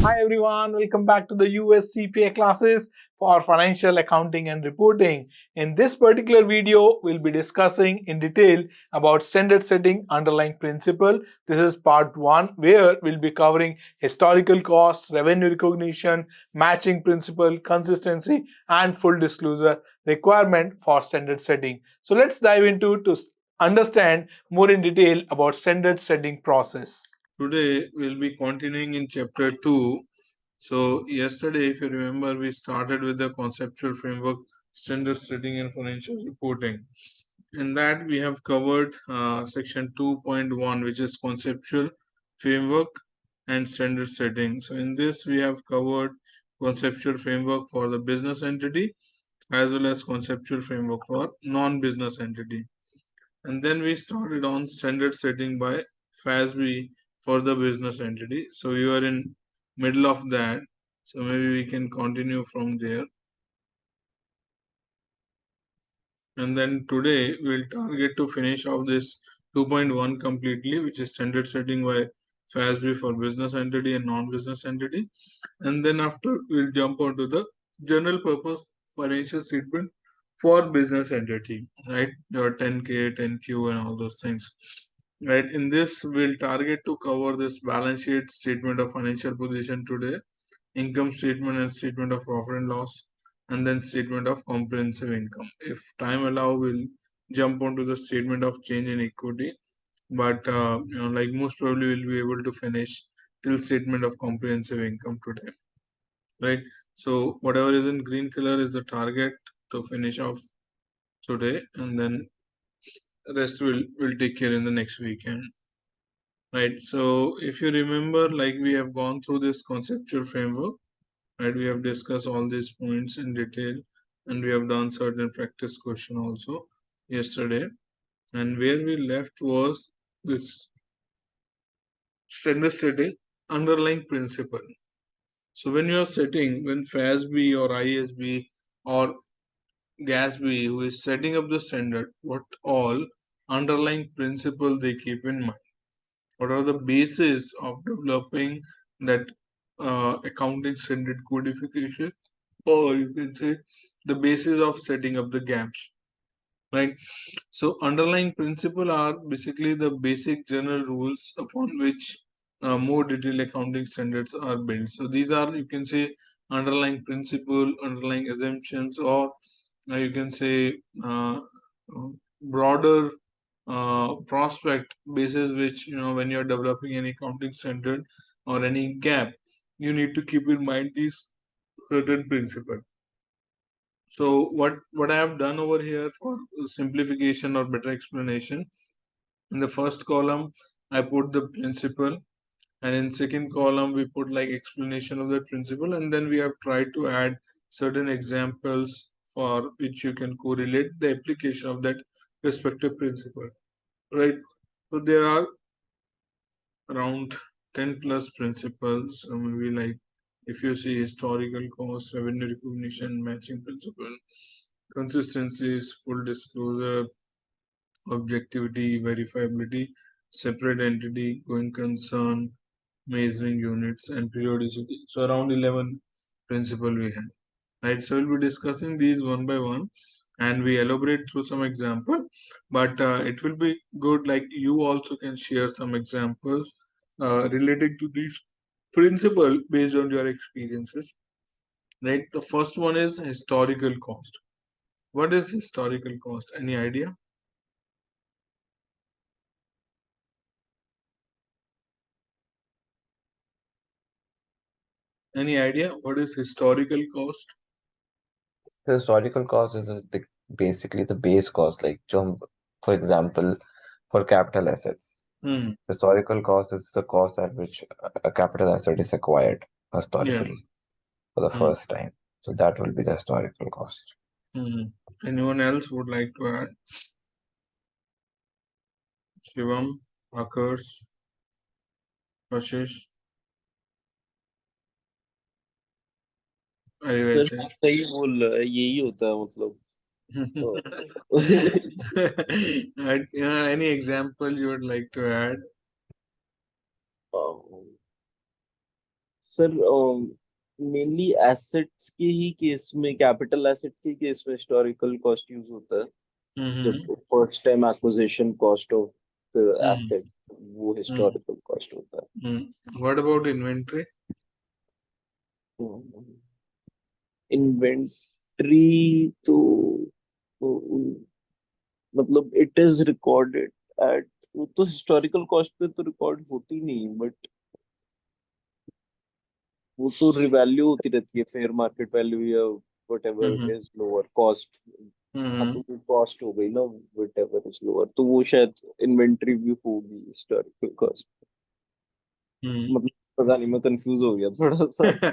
Hi everyone, welcome back to the US CPA classes for financial accounting and reporting. In this particular video, we'll be discussing in detail about standard setting underlying principle. This is part 1 where we'll be covering historical costs, revenue recognition, matching principle, consistency and full disclosure requirement for standard setting. So let's dive into to understand more in detail about standard setting process. Today we'll be continuing in chapter 2. So yesterday, if you remember, we started with the conceptual framework, standard setting and financial reporting. In that we have covered section 2.1, which is conceptual framework and standard setting. So in this we have covered conceptual framework for the business entity as well as conceptual framework for non-business entity. And then we started on standard setting by 𝐕ASB for the business entity. So you are in middle of that, so maybe we can continue from there. And then today we'll target to finish off this 2.1 completely, which is standard setting by 𝐕ASB for business entity and non-business entity. And then after we'll jump onto the general purpose financial statement for business entity, right? Your 10K, 10Q and all those things. Right, in this we'll target to cover this balance sheet, statement of financial position today, income statement and statement of profit and loss, and then statement of comprehensive income. If time allow, we'll jump onto the statement of change in equity, but like most probably we'll be able to finish till statement of comprehensive income today, right? So whatever is in green color is the target to finish off today, and then rest will take care in the next weekend, right? So if you remember, like we have gone through this conceptual framework, right? We have discussed all these points in detail and we have done certain practice question also yesterday, and where we left was this standard setting underlying principle. So when you are setting, when 𝐕ASB or IASB or GASB who is setting up the standard, what all underlying principle they keep in mind? What are the bases of developing that accounting standard codification, or you can say the basis of setting up the gaps, right? So underlying principle are basically the basic general rules upon which more detailed accounting standards are built. So these are, you can say, underlying principle, underlying assumptions, or you can say broader prospect basis which, when you're developing any accounting standard or any gap, you need to keep in mind these certain principles. So what I have done over here for simplification or better explanation, in the first column I put the principle, and in second column we put like explanation of that principle, and then we have tried to add certain examples for which you can correlate the application of that respective principle, right? So there are around 10 plus principles, maybe like if you see historical cost, revenue recognition, matching principle, consistencies, full disclosure, objectivity, verifiability, separate entity, going concern, measuring units, and periodicity. So around 11 principle we have, right? So we'll be discussing these one by one, and we elaborate through some example, but it will be good like you also can share some examples relating to these principle based on your experiences, right? The first one is historical cost. What is historical cost? Any idea? Any idea what is historical cost? The historical cost is basically the base cost, like for example, for capital assets. Historical cost is the cost at which a capital asset is acquired historically for the first time. So that will be the historical cost. Anyone else would like to add? Shivam, Akash, Ashish? सही बोल रहा है, यही होता है मतलब. Any example you would like to add? Sir mainly assets के ही case में, कैपिटल एसेट के केस में हिस्टोरिकल कॉस्ट यूज होता है। जब first time acquisition cost of the asset, वो हिस्टोरिकल कॉस्ट होता है। What about inventory? इन्वेंट्री तो मतलब इट इज रिकॉर्डेड एट, वो तो हिस्टोरिकल कॉस्ट पे तो रिकॉर्ड होती नहीं, बट वो तो रिवैल्यू होती रहती है, फेयर मार्केट वैल्यू या व्हाटएवर इज लोअर कॉस्ट। हाँ, तो वो कॉस्ट हो गई ना, व्हाटएवर इज लोअर, तो वो शायद इन्वेंट्री भी होगी हिस्टोरिकल कॉस्ट। मतलब पता नहीं, मैं कंफ्यूज हो गया थोड़ा सा।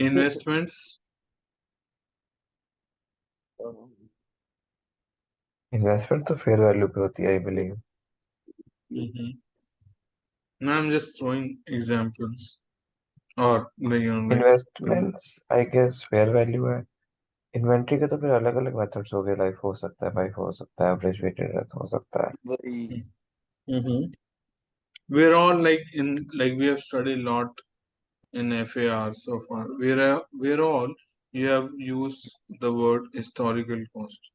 इन्वेस्टमेंट्स? इन्वेस्टमेंट तो फेयर वैल्यू पे होती है, I believe. No, I'm just throwing examples. Or like, investments I guess fair value है। इन्वेंट्री के तो फिर अलग अलग मेथड्स हो गए, लाइफ हो सकता है, बाइफ हो सकता है, एवरेज वेटेड अर्थ हो सकता है। वही we're all like we have studied a lot in FAR so far. We're all you have used the word historical cost.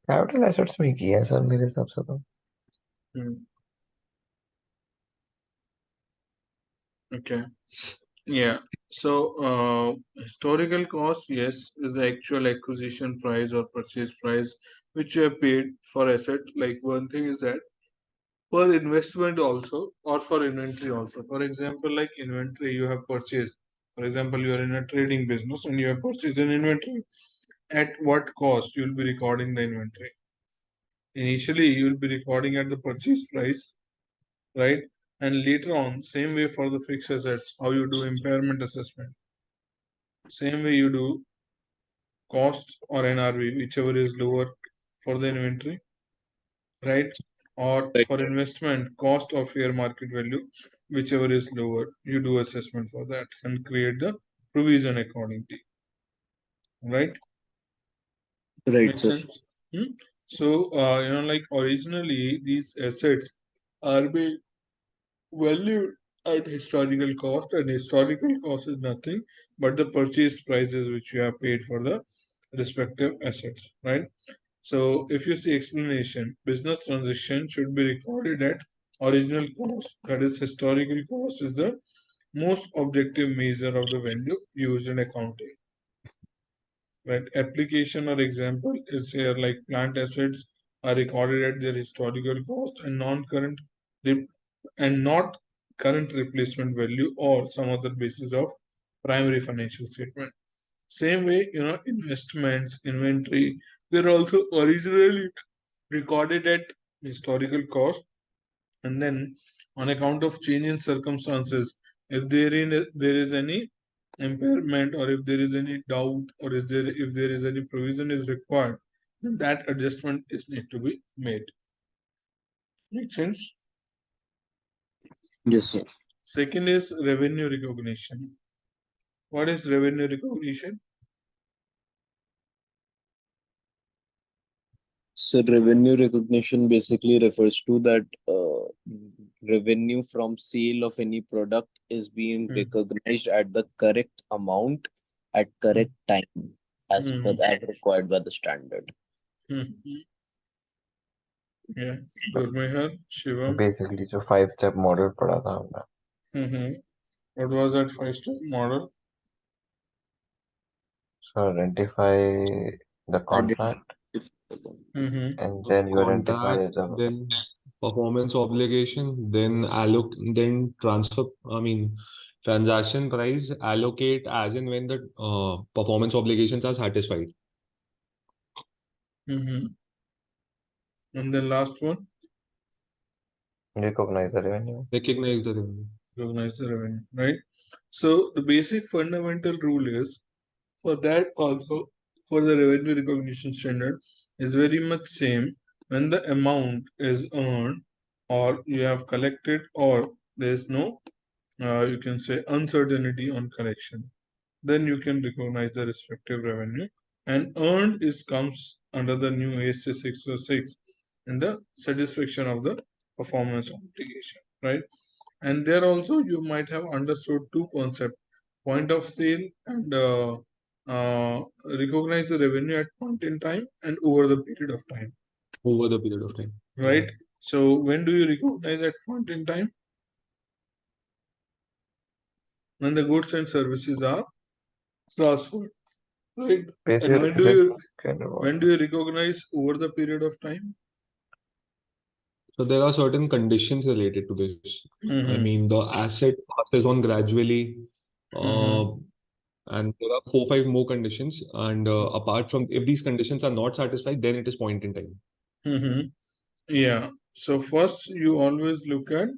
Capital assets में किया है सर मेरे हिसाब से तो। Okay. Yeah. So historical cost, yes, is the actual acquisition price or purchase price which you have paid for asset. Like one thing is that for investment also, or for inventory also. For example, like inventory you have purchased. For example, you are in a trading business and you have purchased an inventory. At what cost you will be recording the inventory? Initially, you will be recording at the purchase price, right? And later on, same way for the fixed assets, how you do impairment assessment. Same way you do cost or NRV, whichever is lower for the inventory, right? Or Right. for investment, cost or fair market value, whichever is lower, you do assessment for that and create the provision accordingly, right? right, Makes sir. sense? So, like originally these assets are being valued at historical cost, and historical cost is nothing but the purchase prices which you have paid for the respective assets, right? So if you see explanation, business transaction should be recorded at original cost, that is historical cost is the most objective measure of the value used in accounting. Right? Application or example is here like plant assets are recorded at their historical cost and non-current and not current replacement value or some other basis of primary financial statement. Same way, investments, inventory, they're also originally recorded at historical cost, and then on account of change in circumstances, if there is any impairment or if there is any doubt or if there is any provision is required, then that adjustment is need to be made. Make sense? Yes, sir. Second is revenue recognition. What is revenue recognition? So revenue recognition basically refers to that revenue from sale of any product is being recognized at the correct amount at correct time as per as required by the standard. Yeah, Gurmehar, Shivam. Basically जो 5 step model पढ़ा था हमने। What was that 5-step model? So identify the contract, and then you identify Contract, the then performance obligation, then transfer, transaction price, allocate as and when the performance obligations are satisfied. And then last one, recognize the revenue. Recognize the revenue. recognize the revenue, right? So the basic fundamental rule is for that also, for the revenue recognition standard is very much same when the amount is earned or you have collected or there is no you can say uncertainty on collection, then you can recognize the respective revenue, and earned is comes under the new ASC 606 in the satisfaction of the performance obligation, right? And there also you might have understood two concepts. point of sale and recognize the revenue at point in time and over the period of time. Over the period of time. Right. So when do you recognize at point in time? When the goods and services are transferred. Right. And when do you recognize over the period of time? So there are certain conditions related to this. I mean, the asset passes on gradually, and there are 4-5 more conditions. And apart from, if these conditions are not satisfied, then it is point in time. Yeah. So first, you always look at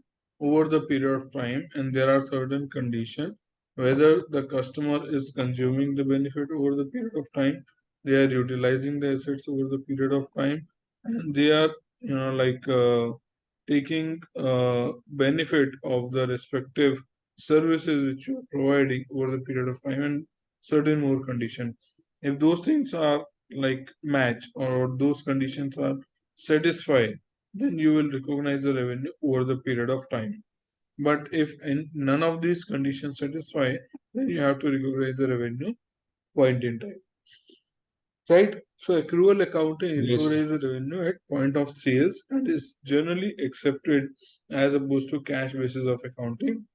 over the period of time, and there are certain conditions whether the customer is consuming the benefit over the period of time, they are utilizing the assets over the period of time, and they are taking benefit of the respective services which you are providing over the period of time, and certain more conditions. If those things are like match or those conditions are satisfied, then you will recognize the revenue over the period of time. But if none of these conditions satisfy, then you have to recognize the revenue point in time. Right? So accrual accounting recognizes the revenue at point of sales and is generally accepted as opposed to cash basis of accounting,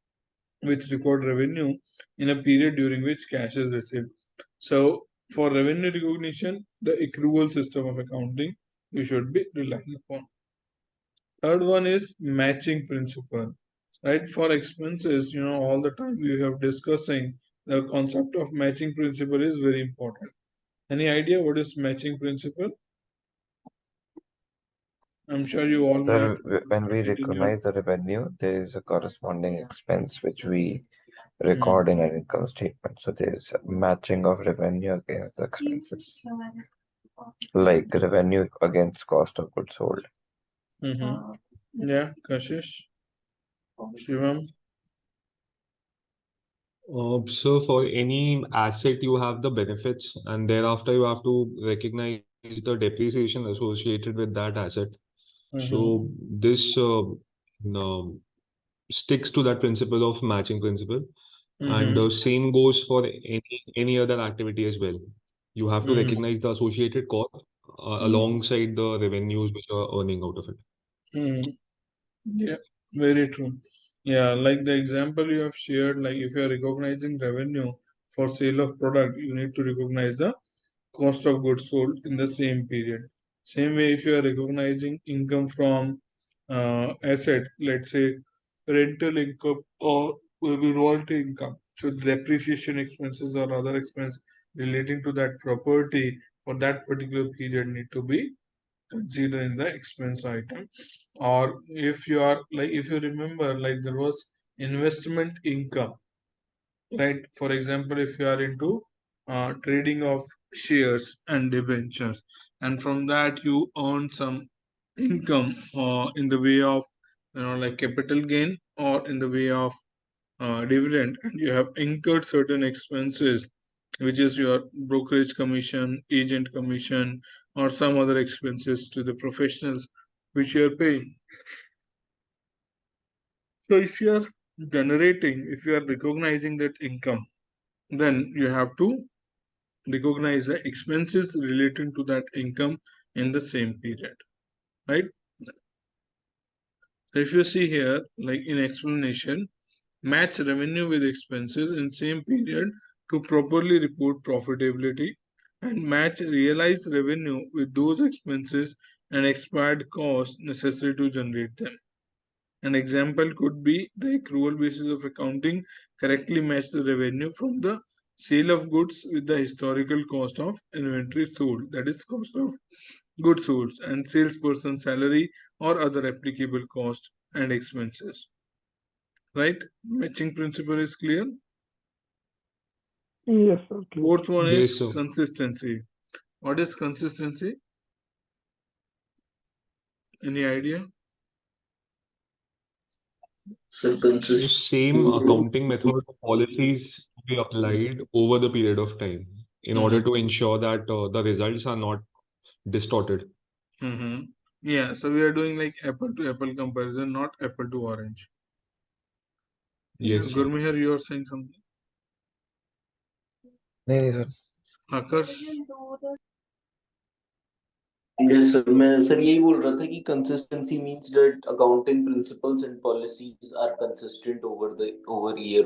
which record revenue in a period during which cash is received. So for revenue recognition, the accrual system of accounting you should be relying upon. Third one is matching principle. Right? For expenses, all the time we have discussing the concept of matching principle is very important. Any idea what is matching principle? I'm sure you all might. When we recognize the revenue, there is a corresponding expense which we record in an income statement. So there is a matching of revenue against the expenses, like revenue against cost of goods sold. Yeah, Kashish, Shivam. So for any asset, you have the benefits, and thereafter you have to recognize the depreciation associated with that asset. So this sticks to that principle of matching principle, and the same goes for any other activity as well. You have to recognize the associated cost alongside the revenues which are earning out of it. Yeah, very true. Yeah, like the example you have shared, like if you are recognizing revenue for sale of product, you need to recognize the cost of goods sold in the same period. Same way, if you are recognizing income from asset, let's say rental income or maybe royalty income, so depreciation expenses or other expense relating to that property for that particular period need to be considered in the expense item. Or if you are like, if you remember, like there was investment income, right? For example, if you are into trading of shares and debentures, and from that you earn some income in the way of like capital gain or in the way of dividend, and you have incurred certain expenses, which is your brokerage commission, agent commission, or some other expenses to the professionals which you are paying. So if you are if you are recognizing that income, then you have to recognize the expenses relating to that income in the same period, right? So if you see here, like in explanation, match revenue with expenses in same period to properly report profitability, and match realized revenue with those expenses and expired costs necessary to generate them. An example could be the accrual basis of accounting correctly match the revenue from the sale of goods with the historical cost of inventory sold, that is cost of goods sold, and salesperson salary or other applicable costs and expenses. Right? Matching principle is clear? Yes, sir. Fourth one is consistency. What is consistency? Any idea? So same accounting method policies to be applied over the period of time in order to ensure that the results are not distorted. Yeah, so we are doing like apple to apple comparison, not apple to orange. Yes. Gurmihar, you are saying something? नहीं sir. आकर्ष? Yes, sir. मैं sir यही बोल रहा था कि consistency means that accounting principles and policies are consistent over year.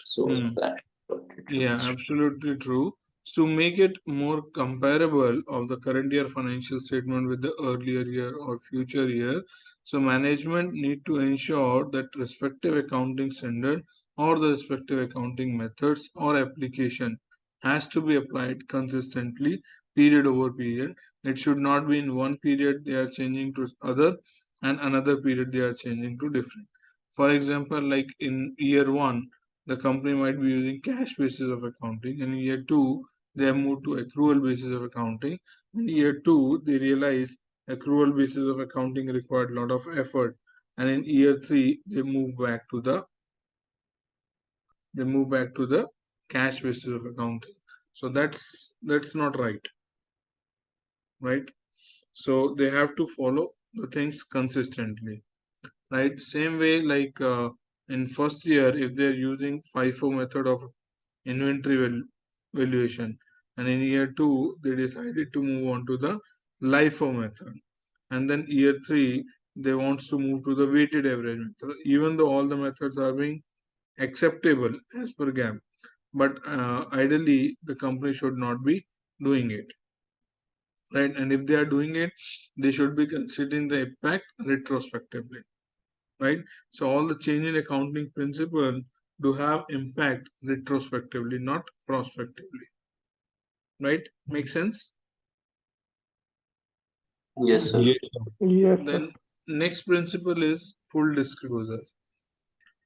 So that what it Yeah, means. absolutely true. To make it more comparable of the current year financial statement with the earlier year or future year, so management need to ensure that respective accounting standard or the respective accounting methods or application has to be applied consistently period over period. It should not be in one period they are changing to other and another period they are changing to different. For example, like in year 1, the company might be using cash basis of accounting, and in year 2 they have moved to accrual basis of accounting. In year 2 they realize accrual basis of accounting required a lot of effort, and in year 3 they move back to the cash basis of accounting. So that's not right? So they have to follow the things consistently, right? Same way, like in first year, if they're using FIFO method of inventory valuation, and in year 2 they decided to move on to the LIFO method, and then year 3 they wants to move to the weighted average method, even though all the methods are being acceptable as per GAAP, but ideally the company should not be doing it, right? And if they are doing it, they should be considering the impact retrospectively, right? So all the change in accounting principle do have impact retrospectively, not prospectively, right? Make sense? Yes, sir. Yes, sir. Yes, sir. Then next principle is full disclosure.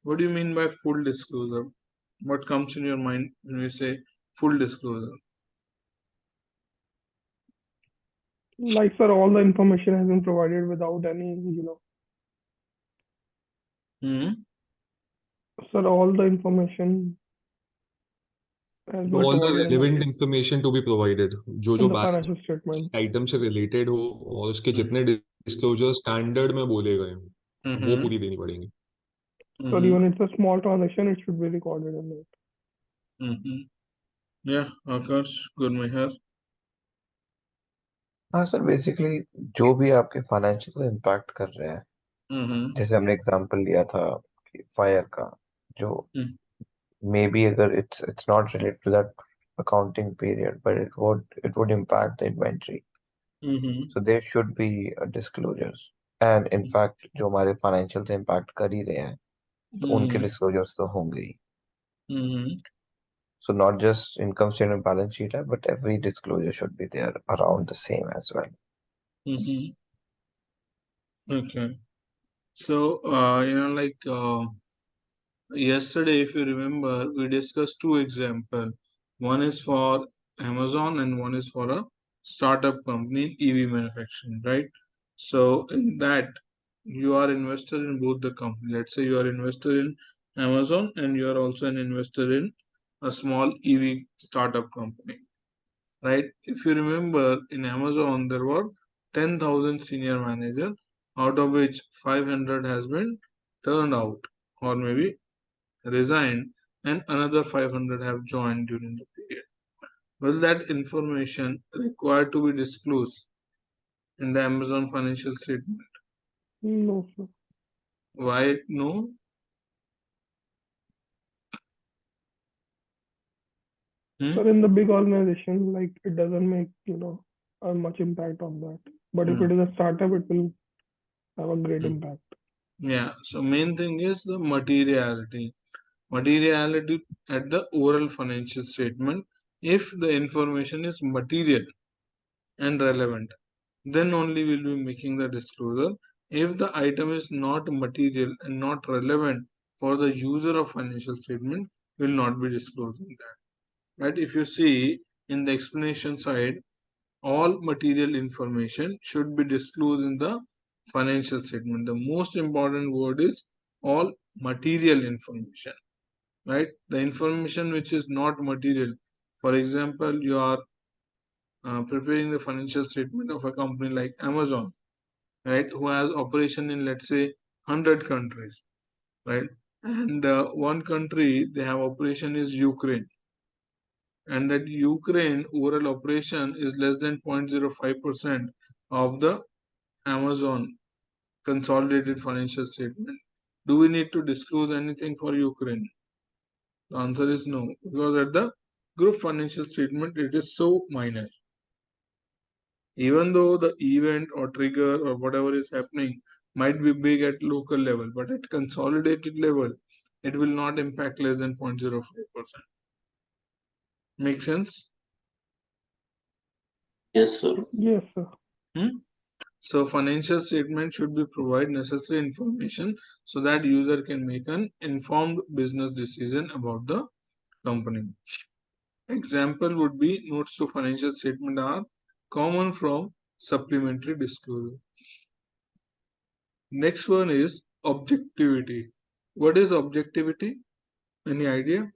What do you mean by full disclosure? What comes in your mind when we say full disclosure? Like, sir, all the information has been provided without any, sir, all the information has been What All the provided relevant information to be provided, जो in जो the balance financial statement. Item से related हो और उसके जितने disclosure standard में बोले गए हैं वो पूरी देनी पड़ेंगी. So even it's a small transaction, it should be recorded in it. Yeah, Akash, good measure. हाँ सर, बेसिकली जो भी आपके फाइनेंशियल को इम्पैक्ट कर रहे हैं, जैसे हमने एग्जांपल लिया था फायर का, जो मे बी अगर it's not related to that accounting period, but it would impact the inventory. So there should be disclosures. And in fact, जो हमारे financial से impact कर ही रहे हैं, तो उनके disclosures तो होंगे ही. So not just income statement, balance sheet, but every disclosure should be there around the same as well. Okay. So, yesterday, if you remember, we discussed two examples. One is for Amazon and one is for a startup company in EV manufacturing, right? So in that, you are invested in both the company. Let's say you are invested in Amazon and you are also an investor in a small EV startup company, right? If you remember, in Amazon, there were 10,000 senior managers, out of which 500 has been turned out or maybe resigned, and another 500 have joined during the period. Will that information required to be disclosed in the Amazon financial statement? No, sir. Why no? Sir, in the big organization, like it doesn't make, much impact on that. But if it is a startup, it will have a great impact. Yeah, so main thing is the materiality. Materiality at the oral financial statement. If the information is material and relevant, then only we'll be making the disclosure. If the item is not material and not relevant for the user of financial statement, will not be disclosing that. Right? If you see in the explanation side, all material information should be disclosed in the financial statement. The most important word is all material information, right? The information which is not material. For example, you are preparing the financial statement of a company like Amazon, right, who has operation in, let's say, 100 countries, right? And one country they have operation is Ukraine, and that Ukraine overall operation is less than 0.05% of the Amazon consolidated financial statement. Do we need to disclose anything for Ukraine? The answer is no, because at the group financial statement it is so minor. Even though the event or trigger or whatever is happening might be big at local level, but at consolidated level, it will not impact less than 0.05%. Make sense? Yes, sir. Yes, sir. So financial statement should be provide necessary information so that user can make an informed business decision about the company. Example would be notes to financial statement are common from supplementary disclosure. Next one is objectivity. What is objectivity? Any idea?